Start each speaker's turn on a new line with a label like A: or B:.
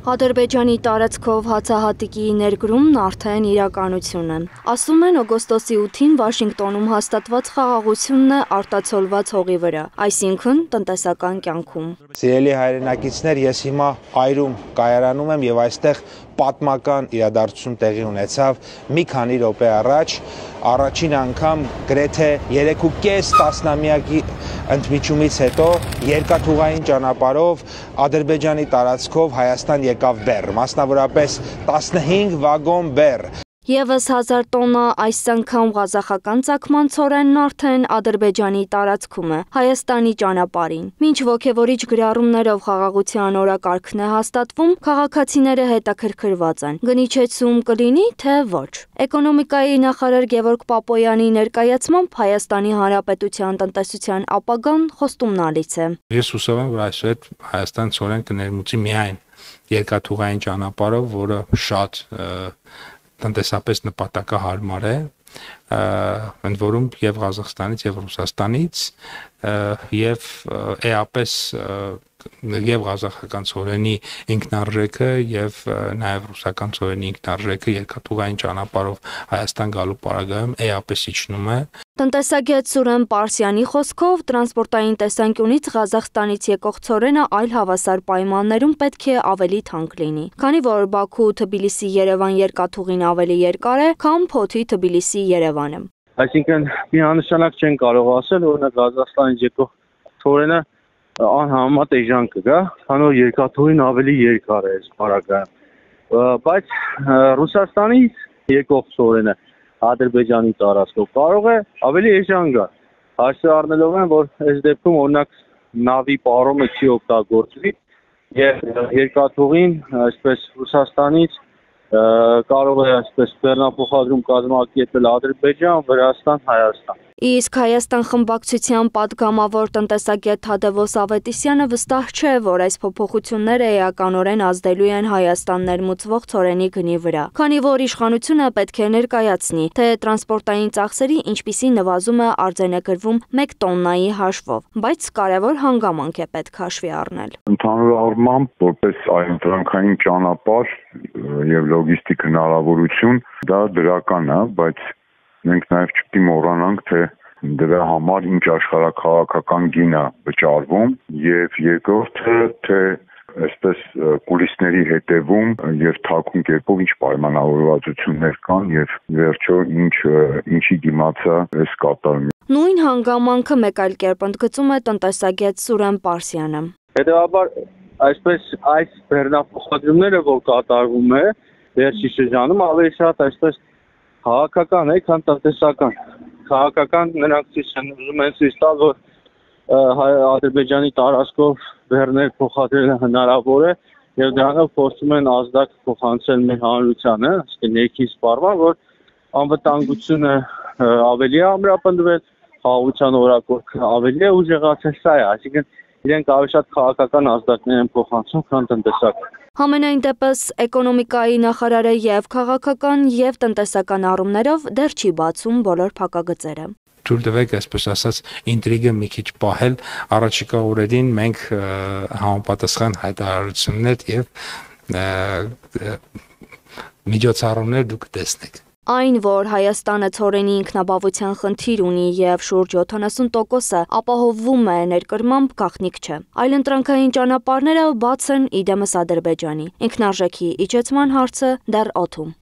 A: Ադրբեջանի տարածքով հացահատիկի ներդրումն արդեն իրականություն է։ Ասում են օգոստոսի 8-ին Վաշինգտոնում հաստատված խաղաղությունն է արտացոլված հողի վրա, այսինքն տնտեսական կյանքում։
B: Սիրելի հայրենակիցներ, ես հիմա այրում կայարանում եմ եւ այստեղ պատմական իրադարձություն տեղի ունեցավ մի քանի րոպե առաջ, առաջին անգամ գրեթե 3.5 տասնամյակի ընդմիջումից հետո երկաթուղային ճանապարհով Ադրբեջանի տարածքով Հայաստան եկավ բեռ, մասնավորապես 15 վագոն բեռ։
A: Եվս 1000 տոննա այս անգամ ղազախական ծագման ցորենն արդեն Ադրբեջանի տարածքում է, Հայաստանի ճանապարհին։ Մինչ ոգևորիչ գրառումներով խաղաղության օրակարգն է հաստատվում, քաղաքացիները հետաքրքրված են։ Գնիչեցում կլինի, թե ոչ։ Էկոնոմիկայի նախարար Գևորգ Պապոյանի ներկայացմամբ Հայաստանի Հանրապետության տնտեսության ապագան խոստումնալից է։
C: Ես հուսով եմ, որ այսօր Հայաստան ցորեն կներմուծի միայն երկաթուղային ճանապարհով, որը շատ տնտեսապես նպատակահարմար է, ընդ որում եւ Ղազախստանից եւ Ռուսաստանից եւ էապես եւ ղազախական ցորենի ինքնարժեքը եւ նաեւ ռուսական ցորենի ինքնարժեքը երկաթուղային ճանապարհով Հայաստան գալու պարագայում էապես իջնում է։
A: Տնտեսագետ Սուրեն Պարսյանի խոսքով տրանսպորտային տեսանկյունից Ղազախստանից եկող ցորենը այլ հավասար պայմաններում պետք է ավելի թանկ լինի, քանի որ Բաքու-Թբիլիսի-Երևան երկաթուղին ավելի երկար է, քան Փոթի-Թբիլիսի-Երևանը։
D: Այսինքն միանշանակ չեն կարող ասել, որ Ղազախստանից եկող ցորենը անհամեմատ էժան կգա, քանի որ երկաթուղին ավելի երկար է պարագայում։ Բայց Ռուսաստանից եկող ցորենը Ադրբեջանի տարածքով կարող է ավելի էժան գա։ Հաշվի առնելով են, որ այս դեպքում օրինակ նավի պարոմը չի օգտագործվի եւ երկաթուղին այսպես Ռուսաստանից կարող է այսպես բեռնափոխադրում կազմակերպել Ադրբեջան, Վրաստան, Հայաստան։
A: Իսկ Հայաստան խմբակցության падգամավոր տնտեսագետ Թադևոս Ավետիսյանը վստահ չէ, որ այս փոփոխությունները էականորեն ազդելու են Հայաստան ներմուծվող ցորենի գնի վրա, քանի որ իշխանությունը պետք է ներկայացնի, թե տրանսպորտային ծախսերի ինչպիսի նվազում է արձանագրվում 1 տոննայի հաշվով, բայց կարևոր հանգամանք է պետք հաշվի առնել։
E: Ընդհանուր առմամբ, որպես այլընտրանքային ճանապարհ եւ լոգիստիկ հնարավորություն, դա դրական է, բայց մենք նաև չպետք է մոռանանք, թե դրա համար ինչ աշխարհաքաղաքական գին է վճարվում եւ երկրորդը, թե այսպես կուլիսների հետևում եւ թաքուն կերպով ինչ պայմանավորվածություններ կան եւ վերջո ինչի դիմաց է այս կատարում։
A: Նույն հանգամանքը մեկ այլ կերպ ընդգծում է տնտեսագետ Սուրեն Պարսյանը։
D: Հետևաբար այսպես այս բեռնափոխադրումները, որ կատարվում է վերջի շրջանում, ավելի շատ այսպես քաղաքական է, քան տնտեսական։ Քաղաքական նրանք ուզում են ցույց տալ, որ Ադրբեջանի տարածքով բեռներ փոխադրելը հնարավոր է եւ դրանով փորձում են ազդակ փոխանցել մեր հանրությանը, ասենք ներքին սպառման, որ անվտանգությունը ավելի է ամրապնդվել, խաղաղության օրակարգը ավելի է ուժեղացել, սա է, այսինքն իրենք ավելի շատ քաղաքական ազդակներ են փոխանցում, քան տնտեսական։
A: Համենայն դեպս էկոնոմիկայի նախարարը եւ քաղաքական եւ տնտեսական առումներով դեռ չի բացում բոլոր փակագծերը։
C: Թույլ տվեք, այսպես ասած, ինտրիգը մի քիչ պահել, առաջիկա օրերին մենք համապատասխան հայտարարություններ եւ միջոցառումներ դուք տեսնեք։
A: Այն, որ Հայաստանը ցորենի ինքնաբավության խնդիր ունի եւ շուրջ 70%-ը ապահովվում է ներկրմամբ, գաղտնիք չէ։ Այլընտրանքային ճանապարհները բաց են իդեմս Ադրբեջանի։ Ինքնարժեքի իջեցման հարցը դեռ օդում։